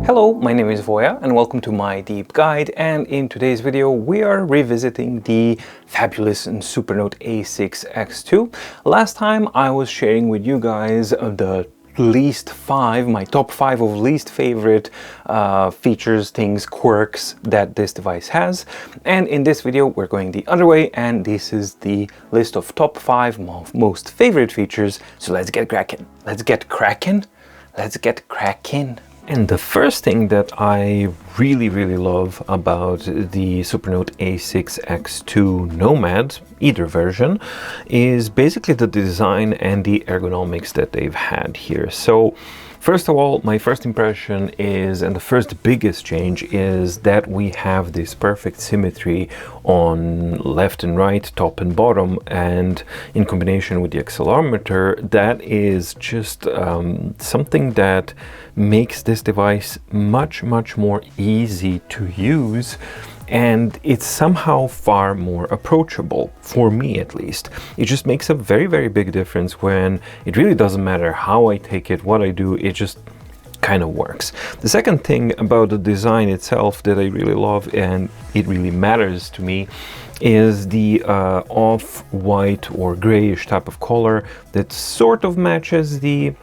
Hello, my name is Voya and welcome to my deep guide, and in today's video we are revisiting the fabulous and Supernote A6X2. Last time I was sharing with you guys the my top 5 of least favorite features, things, quirks that this device has, and in this video we're going the other way, and this is the list of top 5 most favorite features. So let's get cracking. And the first thing that I really love about the Supernote A6X2 Nomad, either version, is basically the design and the ergonomics that they've had here. So first of all, my first impression is, and the first biggest change is that we have this perfect symmetry on left and right, top and bottom, and in combination with the accelerometer, that is just something that makes this device much more easy to use, and it's somehow far more approachable, for me at least. It just makes a very big difference when it really doesn't matter how I take it, what I do, it just kind of works. The second thing about the design itself that I really love, and it really matters to me, is the off-white or grayish type of color that sort of matches the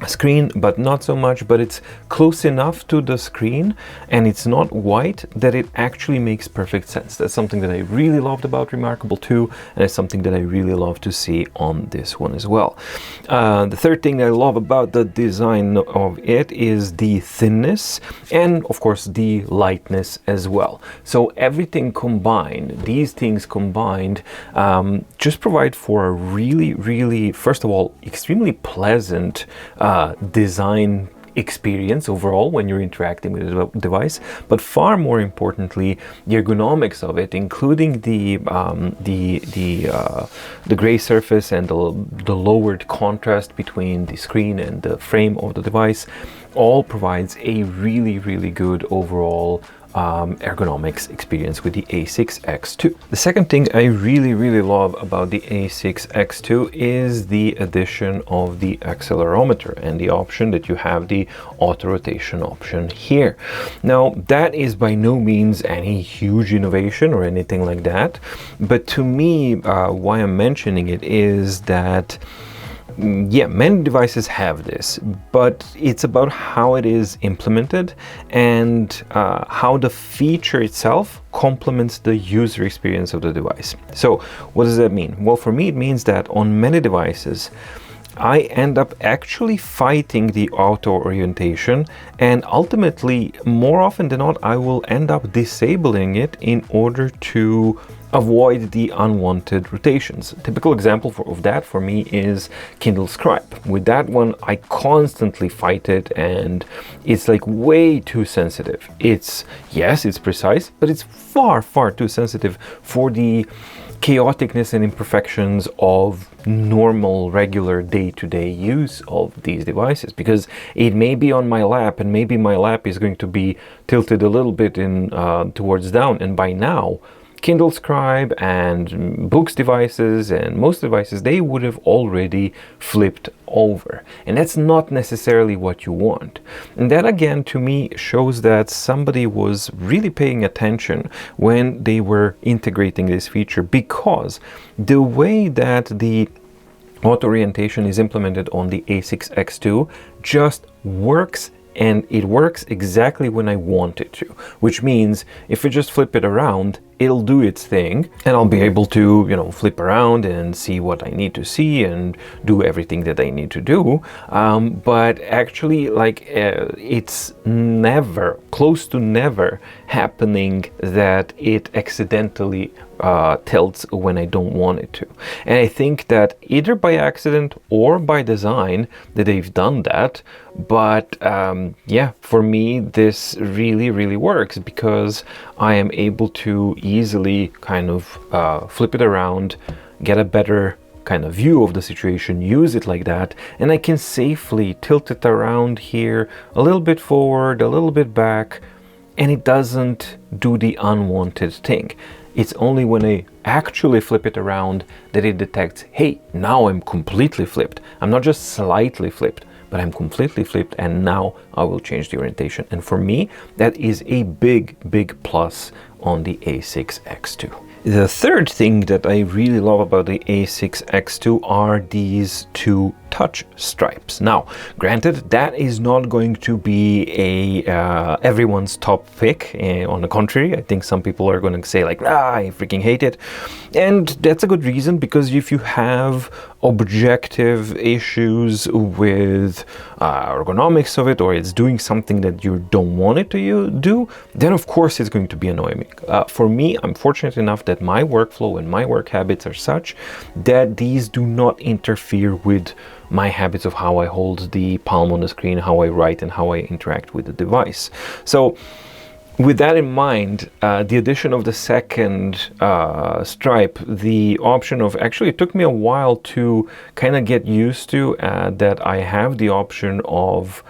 screen, but not so much, but it's close enough to the screen and it's not white that it actually makes perfect sense. That's something that I really loved about Remarkable 2, and it's something that I really love to see on this one as well. The third thing I love about the design of it is the thinness and of course the lightness as well. So everything combined, these things combined, just provide for a really, first of all, extremely pleasant design experience overall when you're interacting with the device, but far more importantly, the ergonomics of it, including the gray surface and the lowered contrast between the screen and the frame of the device, all provides a really good overall ergonomics experience with the A6X2. The second thing I really love about the A6X2 is the addition of the accelerometer and the option that you have the auto rotation option here. Now, that is by no means any huge innovation or anything like that, but to me, why I'm mentioning it is that yeah, many devices have this, but it's about how it is implemented and how the feature itself complements the user experience of the device. So what does that mean? Well, for me it means that on many devices I end up actually fighting the auto orientation, and ultimately, more often than not, I will end up disabling it in order to avoid the unwanted rotations. A typical example of that for me is Kindle Scribe. With that one, I constantly fight it, and it's like way too sensitive. Yes, it's precise, but it's far too sensitive for the chaoticness and imperfections of normal, regular, day-to-day use of these devices, because it may be on my lap and maybe my lap is going to be tilted a little bit in towards down, and by now Kindle Scribe and books devices and most devices, they would have already flipped over, and that's not necessarily what you want. And that again to me shows that somebody was really paying attention when they were integrating this feature, because the way that the auto orientation is implemented on the A6X2 just works, and it works exactly when I want it to, which means if I just flip it around, it'll do its thing and I'll be able to, you know, flip around and see what I need to see and do everything that I need to do. But actually, like, it's never, close to never happening that it accidentally tilts when I don't want it to. And I think that either by accident or by design that they've done that. But yeah, for me, this really works because I am able to easily kind of flip it around, get a better kind of view of the situation, use it like that, and I can safely tilt it around here a little bit forward, a little bit back, and it doesn't do the unwanted thing. It's only when I actually flip it around that it detects, hey, now I'm completely flipped. I'm not just slightly flipped, but I'm completely flipped, and now I will change the orientation. And for me, that is a big plus on the A6X2. The third thing that I really love about the A6X2 are these two touch stripes. Now, granted, that is not going to be a everyone's top pick. On the contrary, I think some people are going to say like, I freaking hate it. And that's a good reason, because if you have objective issues with ergonomics of it, or it's doing something that you don't want it to do, then of course it's going to be annoying. For me, I'm fortunate enough that my workflow and my work habits are such that these do not interfere with my habits of how I hold the palm on the screen, how I write, and how I interact with the device. So with that in mind, the addition of the second stripe, the option of, actually it took me a while to kind of get used to that I have the option of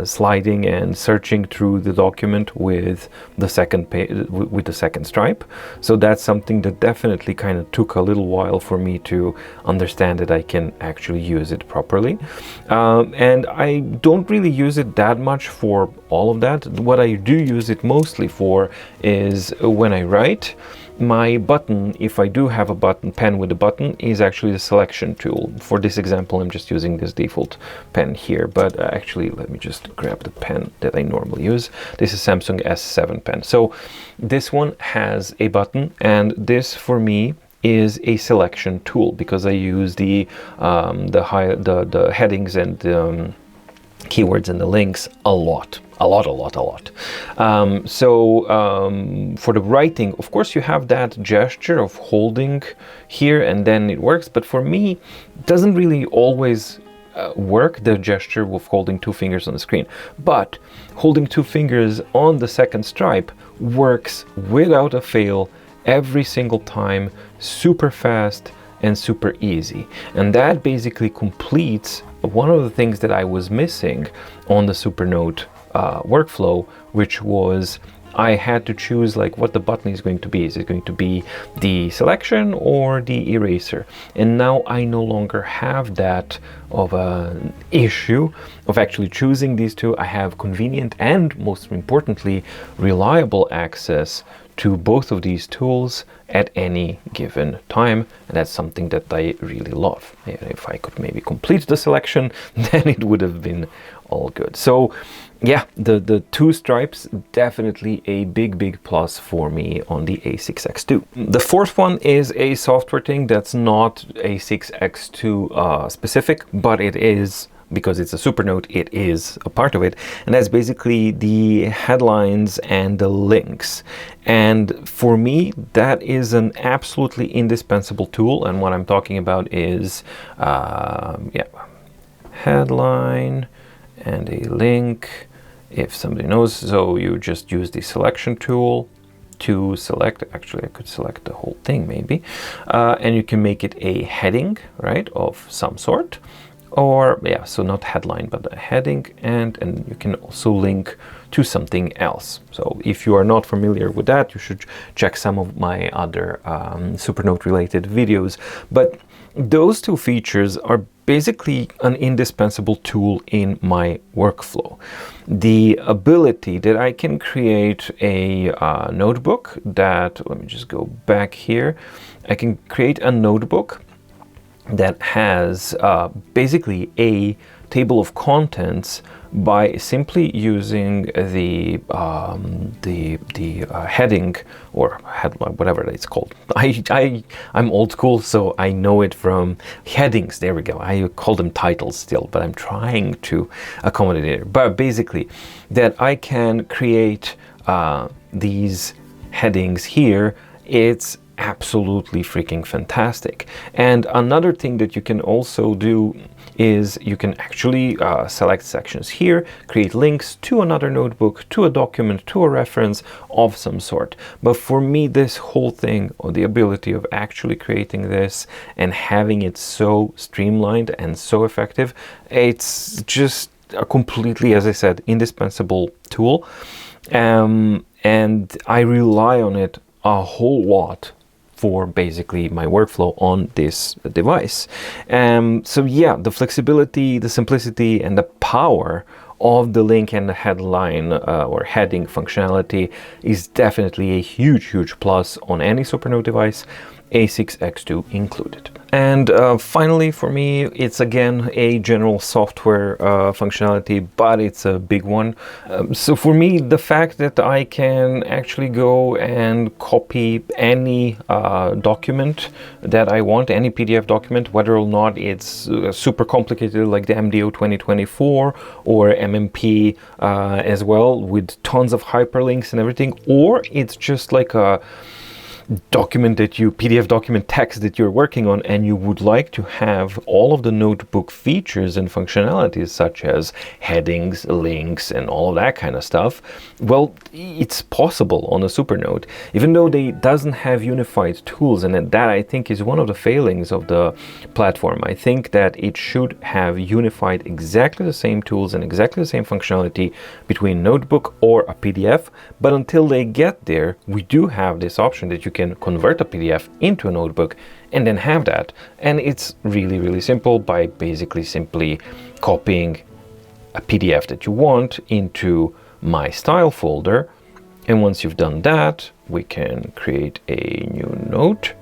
sliding and searching through the document with the second stripe. So that's something that definitely kind of took a little while for me to understand that I can actually use it properly. And I don't really use it that much for all of that. What I do use it mostly for is when I write. My button, if I do have a pen with a button, is actually the selection tool. For this example, I'm just using this default pen here, but actually let me just grab the pen that I normally use. This is Samsung S7 pen. So this one has a button, and this for me is a selection tool, because I use the headings and keywords and the links a lot. For the writing, of course, you have that gesture of holding here and then it works, but for me, it doesn't really always work, the gesture of holding two fingers on the screen. But holding two fingers on the second stripe works without a fail every single time, super fast and super easy. And that basically completes one of the things that I was missing on the Supernote workflow, which was I had to choose like what the button is going to be. Is it going to be the selection or the eraser? And now I no longer have that of an issue of actually choosing these two. I have convenient and, most importantly, reliable access to both of these tools at any given time, and that's something that I really love. If I could maybe complete the selection, then it would have been all good. So yeah, the two stripes, definitely a big plus for me on the A6X2. The fourth one is a software thing that's not A6X2 specific, but it is, because it's a Supernote, it is a part of it, and that's basically the headlines and the links. And for me, that is an absolutely indispensable tool, and what I'm talking about is headline and a link, if somebody knows. So you just use the selection tool to select, actually I could select the whole thing maybe, and you can make it a heading, right, of some sort. Or so not headline, but a heading, and you can also link to something else. So if you are not familiar with that, you should check some of my other Supernote related videos. But those two features are basically an indispensable tool in my workflow. The ability that I can create a notebook that, let me just go back here, I can create a notebook that has basically a table of contents by simply using the heading or headline, whatever it's called. I'm old school, so I know it from headings. There we go. I call them titles still, but I'm trying to accommodate it. But basically, that I can create these headings here. It's absolutely freaking fantastic. And another thing that you can also do is you can actually select sections here, create links to another notebook, to a document, to a reference of some sort. But for me, this whole thing, or the ability of actually creating this and having it so streamlined and so effective, it's just a completely, as I said, indispensable tool. And I rely on it a whole lot for basically my workflow on this device. So yeah, the flexibility, the simplicity, and the power of the link and the headline or heading functionality is definitely a huge plus on any Supernote device, A6X2 included. And finally, for me, it's again a general software functionality, but it's a big one. So for me, the fact that I can actually go and copy any document that I want, any PDF document, whether or not it's super complicated like the MDO 2024 or MMP as well, with tons of hyperlinks and everything, or it's just like a document that you, PDF document text that you're working on, and you would like to have all of the notebook features and functionalities such as headings, links, and all of that kind of stuff. Well, it's possible on a Supernote, even though they doesn't have unified tools, and that I think is one of the failings of the platform. I think that it should have unified exactly the same tools and exactly the same functionality between notebook or a PDF, but until they get there, we do have this option that you can convert a PDF into a notebook and then have that. And it's really simple by basically simply copying a PDF that you want into my style folder. And once you've done that, we can create a new note,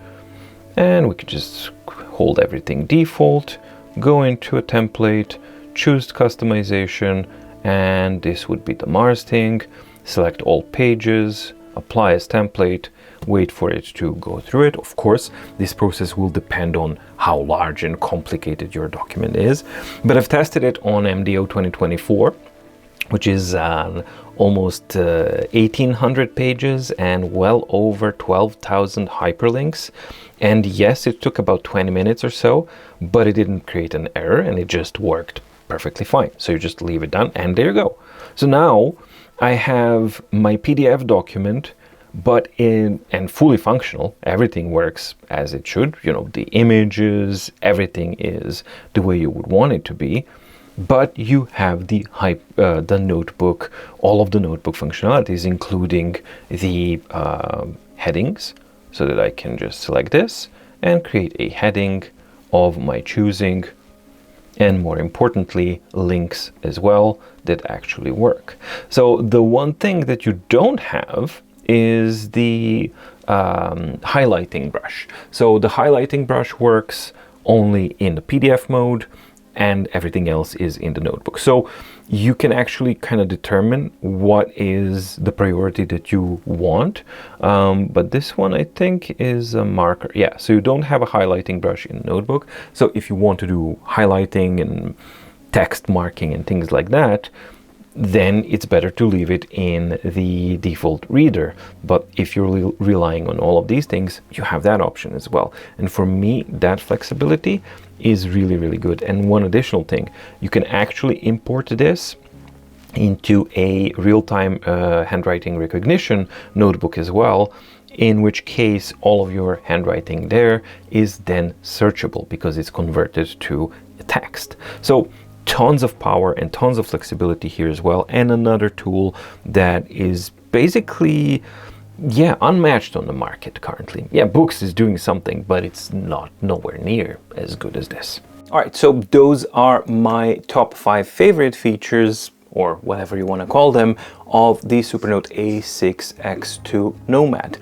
and we can just hold everything default, go into a template, choose customization, and this would be the Mars thing. Select all pages, apply as template, wait for it to go through it. Of course, this process will depend on how large and complicated your document is, but I've tested it on MDO 2024, which is almost 1,800 pages and well over 12,000 hyperlinks. And yes, it took about 20 minutes or so, but it didn't create an error and it just worked perfectly fine. So you just leave it done and there you go. So now I have my PDF document, but and fully functional. Everything works as it should. You know, the images, everything is the way you would want it to be. But you have the notebook, all of the notebook functionalities, including the headings, so that I can just select this and create a heading of my choosing, and more importantly, links as well that actually work. So the one thing that you don't have is the highlighting brush. So the highlighting brush works only in the PDF mode, and everything else is in the notebook. So you can actually kind of determine what is the priority that you want. But this one I think is a marker. Yeah, so you don't have a highlighting brush in notebook. So if you want to do highlighting and text marking and things like that, then it's better to leave it in the default reader. But if you're relying on all of these things, you have that option as well. And for me, that flexibility is really good. And one additional thing, you can actually import this into a real-time handwriting recognition notebook as well, in which case all of your handwriting there is then searchable because it's converted to text. So tons of power and tons of flexibility here as well. And another tool that is basically, yeah, unmatched on the market currently. Yeah, Books is doing something, but it's nowhere near as good as this. All right, so those are my top 5 favorite features, or whatever you want to call them, of the Supernote A6X2 Nomad.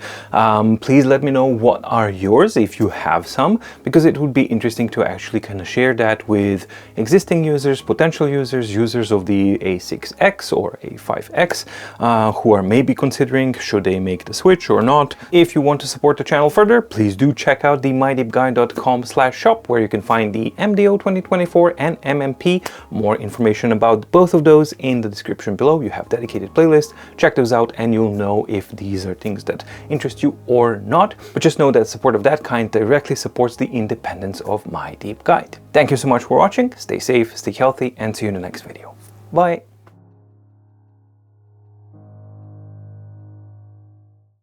Please let me know what are yours, if you have some, because it would be interesting to actually kind of share that with existing users, potential users, users of the A6X or A5X, who are maybe considering should they make the switch or not. If you want to support the channel further, please do check out the mydeepguide.com/shop, where you can find the MDO 2024 and MMP. More information about both of those in the description below. You have dedicated playlist. Check those out and you'll know if these are things that interest you or not. But just know that support of that kind directly supports the independence of My Deep Guide. Thank you so much for watching. Stay safe, stay healthy, and see you in the next video. Bye.